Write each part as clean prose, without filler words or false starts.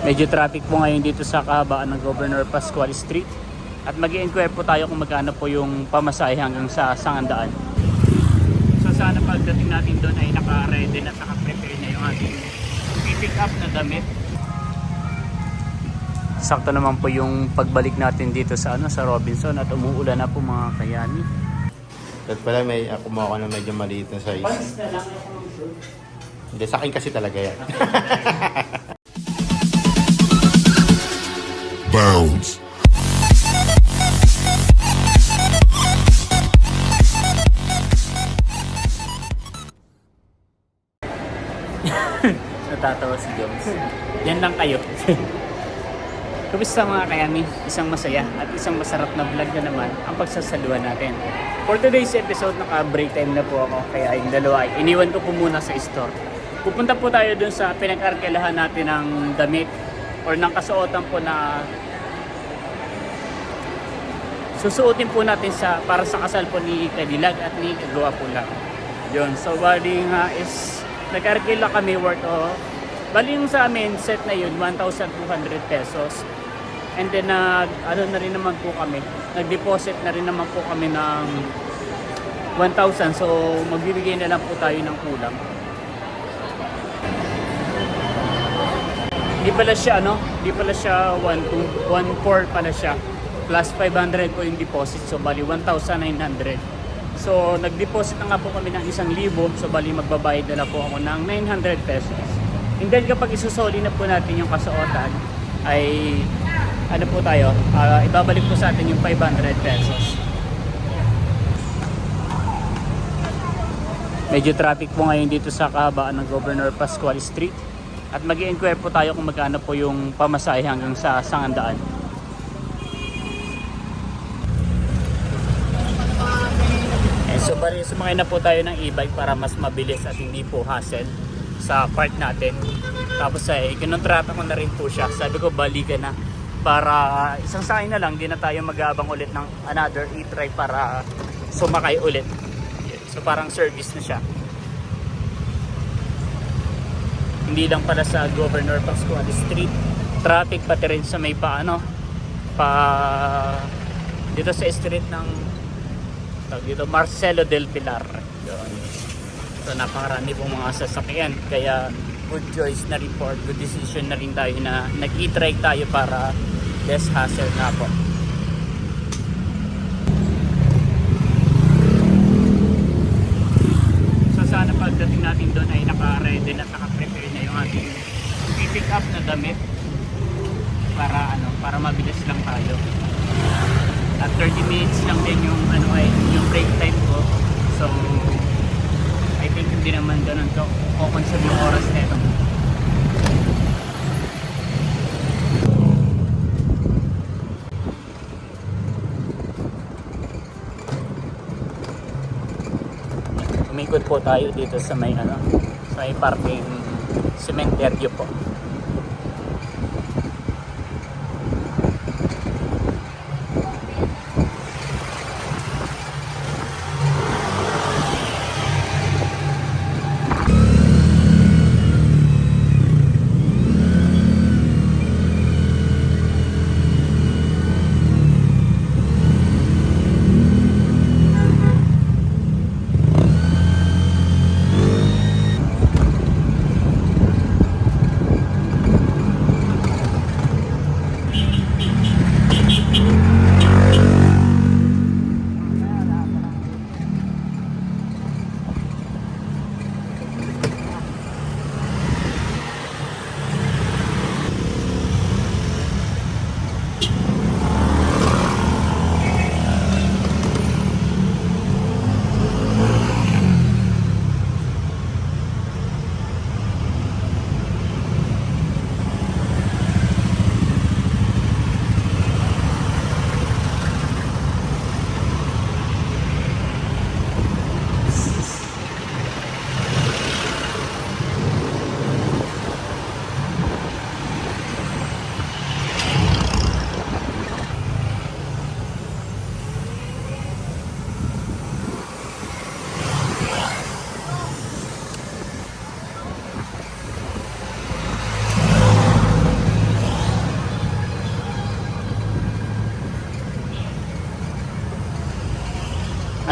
Medyo traffic po ngayon dito sa kahabaan ng Governor Pascual Street. At mag-i-inquire po tayo kung magkano po yung pamasahe hanggang sa Sangandaan. So sana pagdating natin doon ay naka-ready at naka-prepare na yung ating pick up na damit. Sakto naman po yung pagbalik natin dito sa sa Robinson at umuulan na po mga kayani. Dahil pala may kumuha ko na medyo maliit na size. Pants na lang ako ng shoot. Hindi, sa akin kasi talaga yan. Bounce. Natatawa si Jones. Yan lang kayo. Kamusta mga kayami? Isang masaya at isang masarap na vlog na naman ang pagsasaluhan natin. For today's episode, naka-break time na po ako. Kaya yung dalawa ay iniwan ko po muna sa store. Pupunta po tayo dun sa pinag-arkelahan natin ng damit or ng kasuotan po na susuotin po natin para sa kasal po ni Kadilag at ni Kagawa po lang. Yun. So bali nga is nag-arkela kami worth bali yung sa amin set na yun 1,200 pesos. And then ano na rin naman po kami, nag-deposit na rin naman po kami ng 1,000. So magbibigay na lang po tayo ng kulang. Hindi pala siya 1,4 pala siya. Plus 500 po yung deposit. So bali 1,900. So nag-deposit na nga po kami ng 1,000. So bali magbabayad na lang po ako ng 900 pesos. And then kapag isusoli na po natin yung kasuotan ay ano po tayo, ibabalik po sa atin yung 500 pesos. Medyo traffic po ngayon dito sa kahabaan ng Governor Pascual Street. At mag-i-inquire po tayo kung magkano po yung pamasahe hanggang sa Sangandaan. So bali sumakay na po tayo ng e-bike para mas mabilis at hindi po hassle sa park natin. Tapos kinontrata ko na rin po siya. Sabi ko balikan na para isang sakay na lang, di na tayo mag-aabang ulit ng another e-try para sumakay ulit. So parang service na siya. Hindi lang pala sa Governor Pascual Street, traffic pati rin sa may dito sa street ng dito Marcelo del Pilar. Yun. So napakarami pong mga sasakyan, kaya good choice na rin po, good decision na rin tayo na nag-e-trike tayo para less hassle na po. So sana pagdating natin doon ay naka-ready at naka-prepare na yung ating pick up na damit para mabilis lang tayo. At 30 minutes lang din yung yung break time ko. So I think hindi naman ganun to consume yung oras nito. Umikot po tayo dito sa may sa may parking cementerio po.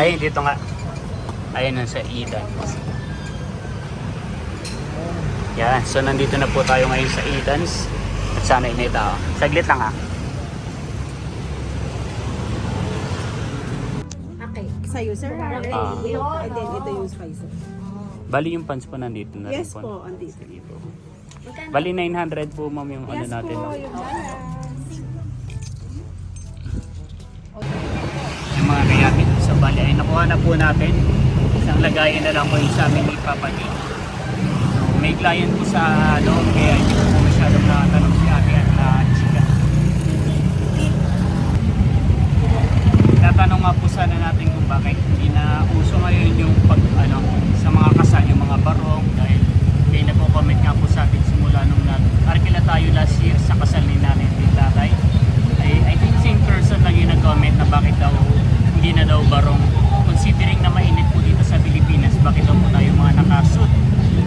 Ayun, dito nga. Ayun sa Edens. Yan, so nandito na po tayo ngayon sa Edens. At sana inay tao. Saglit lang ha. Okay. Sa'yo, sir. Ah. And then, ito yung spices. Bali yung pants po nandito na rin Yes po, andito. Sige po. Bali 900 po ma'am yung ano Yes natin. po, no? yung balance. Yung mga kayakin. So bali ay nakuha na po natin. Isang lagayan na lang po yung sa amin ni Papa D. So may client po sa loob kaya hindi po masyadong nakatanong si ate at chika. Tatanong nga po sana natin kung bakit hindi na uso ngayon yung pag ano sa mga kasal, yung mga barong dahil may nagko-comment nga po sa atin simula nung arkila tayo last year sa kasal ni nanay at tatay. I think same person lang yung nag-comment na bakit daw hindi na daw barong, considering na mainit po dito sa Pilipinas, bakit daw po tayo mga nakasuit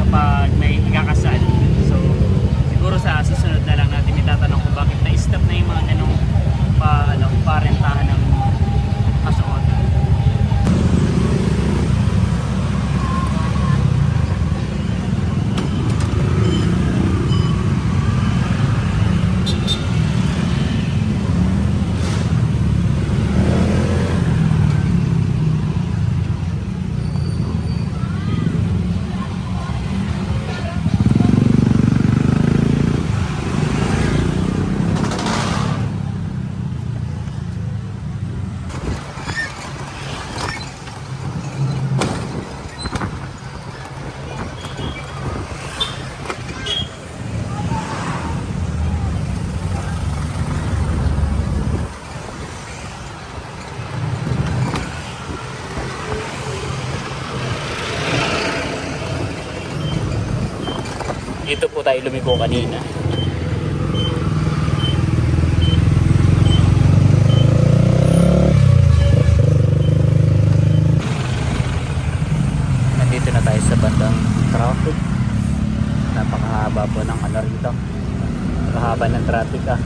kapag may ikakasal. So siguro sa susunod na lang natin itatanong kung bakit na-stop na yung mga ganong parentahan ng kasuot. Dito po tayo lumiko kanina. Nandito na tayo sa bandang traffic. Napakahaba po ng ano rito. Napakahaba ng traffic ah.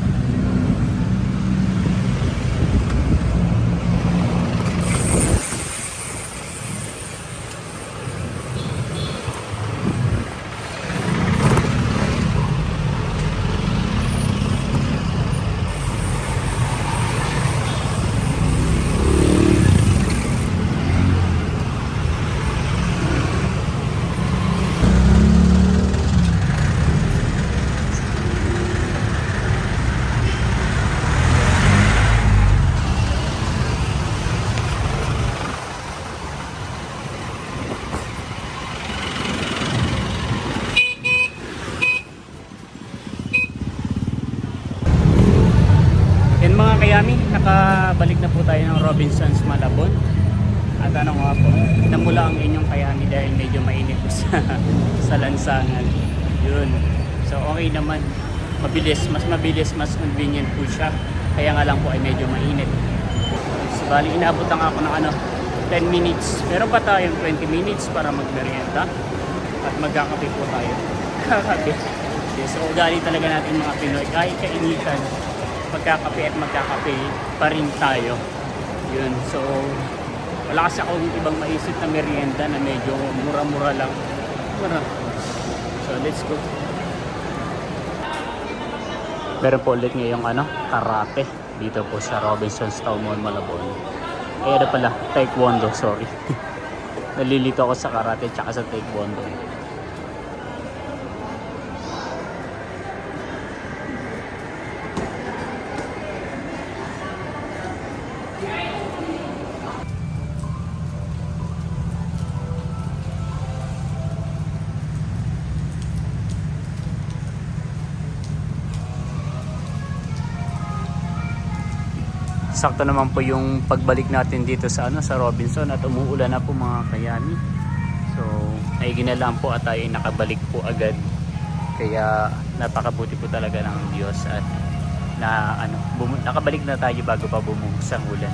Yan mga kayami, nakabalik na po tayo ng Robinsons Malabon. At ano nga po, namula ang inyong kayami dahil medyo mainit po sa lansangan. Yun. So okay naman. Mabilis, mas convenient po siya. Kaya nga lang po ay medyo mainit. So bali, inabot lang ako ng 10 minutes. Meron pa tayong 20 minutes para magmerienda. At magkakape po tayo. Kakape. Okay, so ugali talaga natin mga Pinoy. Kahit kainitan, magkakape at magkakape pa rin tayo. Yun. So wala kasi akong ibang maisip na merienda na medyo mura-mura lang. So let's go. Meron po ulit ngayong karate dito po sa Robinsons Town Mall, Malabon. Ay ano pala, taekwondo, sorry. Nalilito ako sa karate at sa taekwondo. Sakto naman po yung pagbalik natin dito sa sa Robinson at umuulan na po mga kayami. So, ay ginalaan po at tayo nakabalik po agad. Kaya napakabuti po talaga ng Diyos at nakabalik na tayo bago pa bumuhos ang ulan.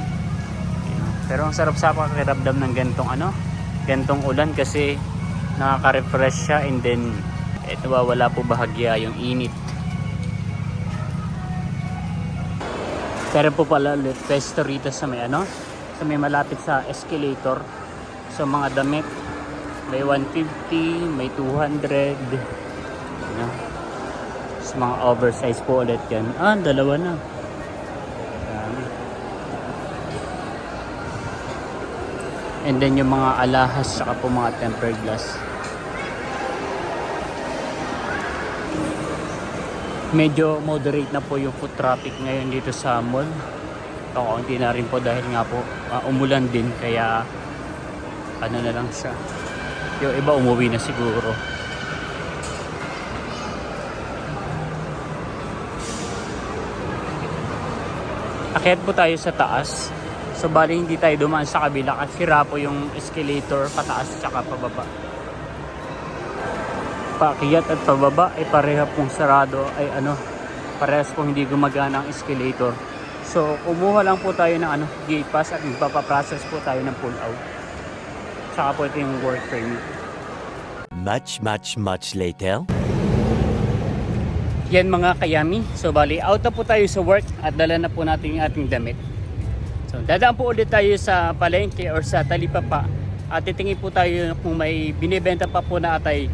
Pero ang sarap sa pakiramdam ng gantong ulan kasi nakaka-refresh siya and then nawawala po bahagya yung init. Pero po pala ulit pesto rito sa may So may malapit sa escalator. So mga damit, may 150, may 200. Ayan. So mga oversize po ulit yan. Ah, dalawa na. Dami. And then yung mga alahas saka po mga tempered glass. Medyo moderate na po yung foot traffic ngayon dito sa mall. Kaunti na rin po dahil nga po umulan din, kaya ano na lang siya. Yung iba umuwi na siguro. Akyat po tayo sa taas. So bali hindi tayo dumaan sa kabila kasi sira po yung escalator pataas tsaka pababa. Paakyat at pababa ay pareha pong sarado, ay parehas pong hindi gumagana ang escalator. So kumuha lang po tayo ng gate pass at magpapaprocess po tayo ng pull out. Saka po ito yung work permit. Much later. Yan mga kayami. So bali out na po tayo sa work at dala na po natin yung ating damit. So dadaan po ulit tayo sa palengke or sa talipapa at titingin po tayo kung may binibenta pa po na atay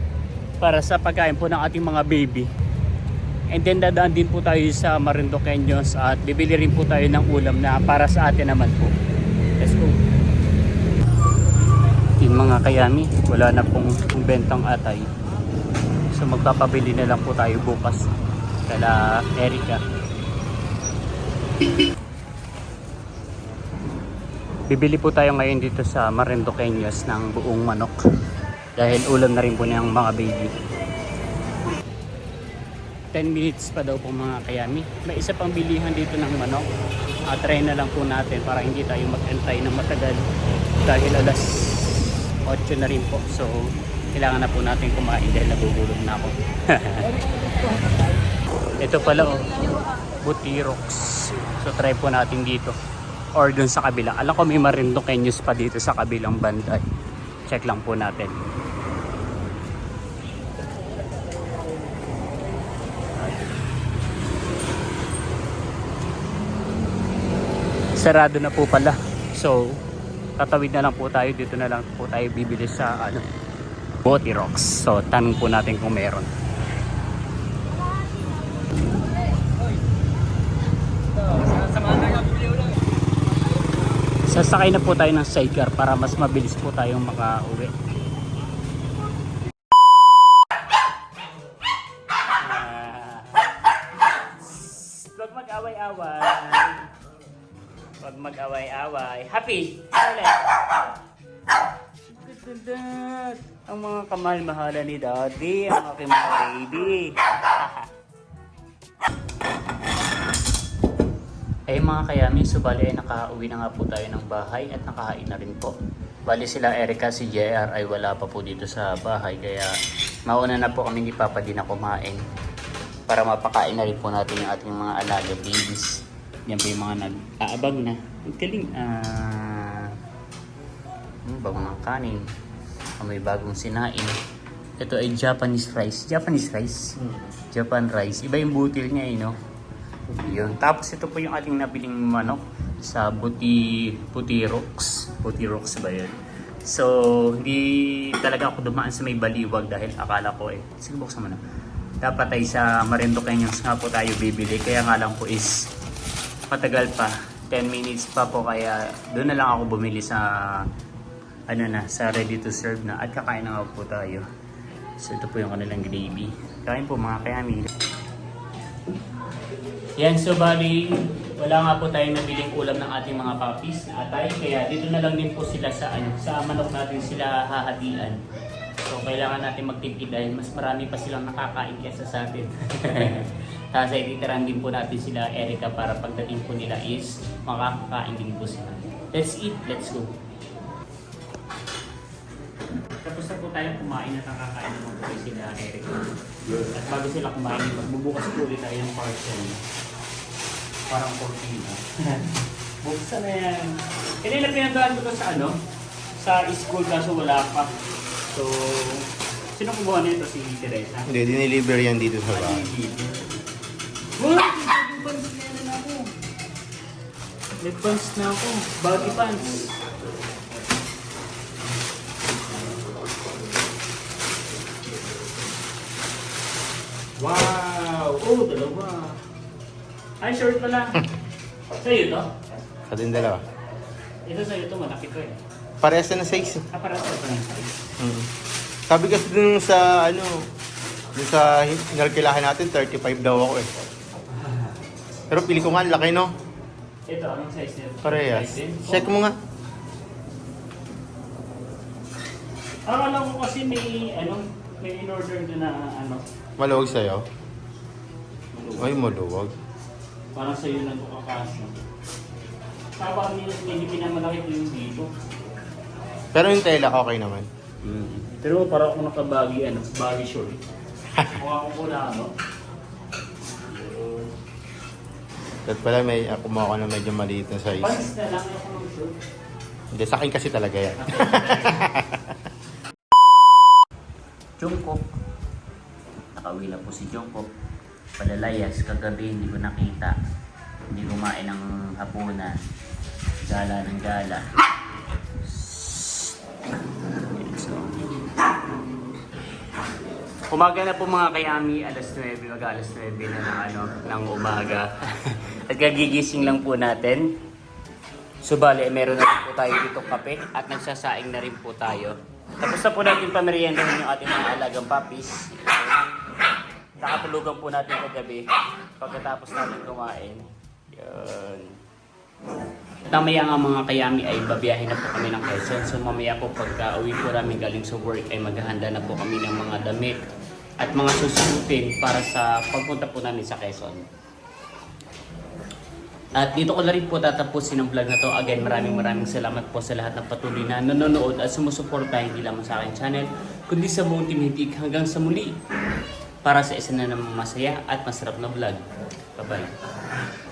para sa pagkain po ng ating mga baby. And then dadaan din po tayo sa Marinduqueños at bibili rin po tayo ng ulam na para sa atin naman po. Let's go. Yung mga kayami, wala na pong bentang atay. So magpapabili na lang po tayo bukas kala Erica. Bibili po tayo ngayon dito sa Marinduqueños ng buong manok dahil ulam na rin po ng mga baby. 10 minutes pa daw po mga kayami. May isa pang bilihan dito ng manok. Try na lang po natin para hindi tayo mag-antay ng matagal dahil alas 8 na rin po. So kailangan na po natin kumain dahil nagugulong na ako. Ito pala Butirox. So try po natin dito or dun sa kabila. Alam ko may Marinduqueños pa dito sa kabilang banda. Check lang po natin. Sarado na po pala. So tatawid na lang po tayo. Dito na lang po tayo bibili sa Butirox. So tanong po natin kung meron. Sasakay na po tayo ng sidecar para mas mabilis po tayong makauwi. Huwag mag-away-away. Huwag mag-away-away. Happy! Ulit! Ang mga kamahal-mahala ni Daddy, ang aking mga baby. Eh mga kayami, so bali ay nakauwi na nga po tayo ng bahay at nakahain na rin po. Bali sila Erica, si JR ay wala pa po dito sa bahay, kaya mauna na po kami ni Papa din na kumain para mapakain na rin po natin yung ating mga alaga babies. Yan po yung mga nag-aabang na. Ang galing. Bagong ng kanin. May bagong sinain. Ito ay Japanese rice. Japanese rice? Japan rice. Iba yung butil niya no? Yun. Tapos ito po yung ating nabiling manok sa Butirox. Butirox ba yun? So, hindi talaga ako dumaan sa may baliwag dahil akala ko sige buksan mo na. Dapat ay sa Marinduqueños nga po tayo bibili. Kaya nga lang po is matagal pa. 10 minutes pa po, kaya doon na lang ako bumili sa sa ready to serve na at kakain na nga po tayo. So ito po yung kanilang gravy. Kain po mga kayami. Yan, so bali wala nga po tayong nabiling ulam ng ating mga puppies na atay, kaya dito na lang din po sila sa manok natin sila hahatian. So kailangan natin magtipid dahil mas marami pa silang nakakain kesa sa atin. Tapos ay titiran din po natin sila Erica para pagdating po nila is makakakain din po sila. Let's eat, let's go. Tapos na po tayong kumain at nakakain naman po sila Erica. At bago sila kumain, magbubukas po ulit tayo ng parcel. Parang cortina. Buksan na yan. Kanina pinagawa ko sa sa school kaso wala pa. So, sino kumuha nito? Si Teresa? Hindi, dineliver yan dito sa bahay. May pants na ako. Baggy pants. Wow! Oh, dalawa. Ay, short pala. Sa'yo to? Sa din dalawa. Ito sa'yo to, malaki to eh. Parehas na size. Para sa ito ng size. Mm. Sabi kasi dun sa ano, dun sa hinalkilahan natin, 35 daw ako eh. Pero pili ko nga, ang laki no? Ito, anong size nito? Parehas. Size din? Check mo nga. Akala ko kasi may in-order doon na Maluwag sa'yo. maluwag. Ay, maluwag. Parang sa'yo lang ito kakasya. Saka medyo pinamalaki ko yung dito. Pero yung tela, okay naman. Pero parang ako nakabagi, baggy short. Mukha ko po na At pala may kumuha ko na medyo maliit na size. pants na lang ako ng short. Hindi, sa akin kasi talaga yan. Jungkook. Nakauwi na po si Jungkook. Palalayas, kagabi hindi ko nakita. Hindi kumain ng hapunan. Gala ng gala. So, Umaga na po mga kayami, alas 9, mag-alas 9 na ng umaga. At gagigising lang po natin. So bale, meron na rin po tayo dito kape at nagsasaing na rin po tayo. Tapos na po natin pameriendahin yung ating mga alagang papis. Nakatulugan po natin kagabi pagkatapos natin kumain. Yun. Mamaya nga mga kayami ay babiyahin na po kami ng Quezon. So mamaya po pagka uwi po namin galing sa work ay maghahanda na po kami ng mga damit at mga susutin para sa pagpunta po namin sa Quezon. At dito ko na rin po tatapusin ang vlog na to. Again, maraming salamat po sa lahat ng patuloy na nanonood at sumusuporta hindi lamang sa aking channel, kundi sa buong Team Hitik hanggang sa muli para sa isa na namang masaya at masarap na vlog. Bye-bye.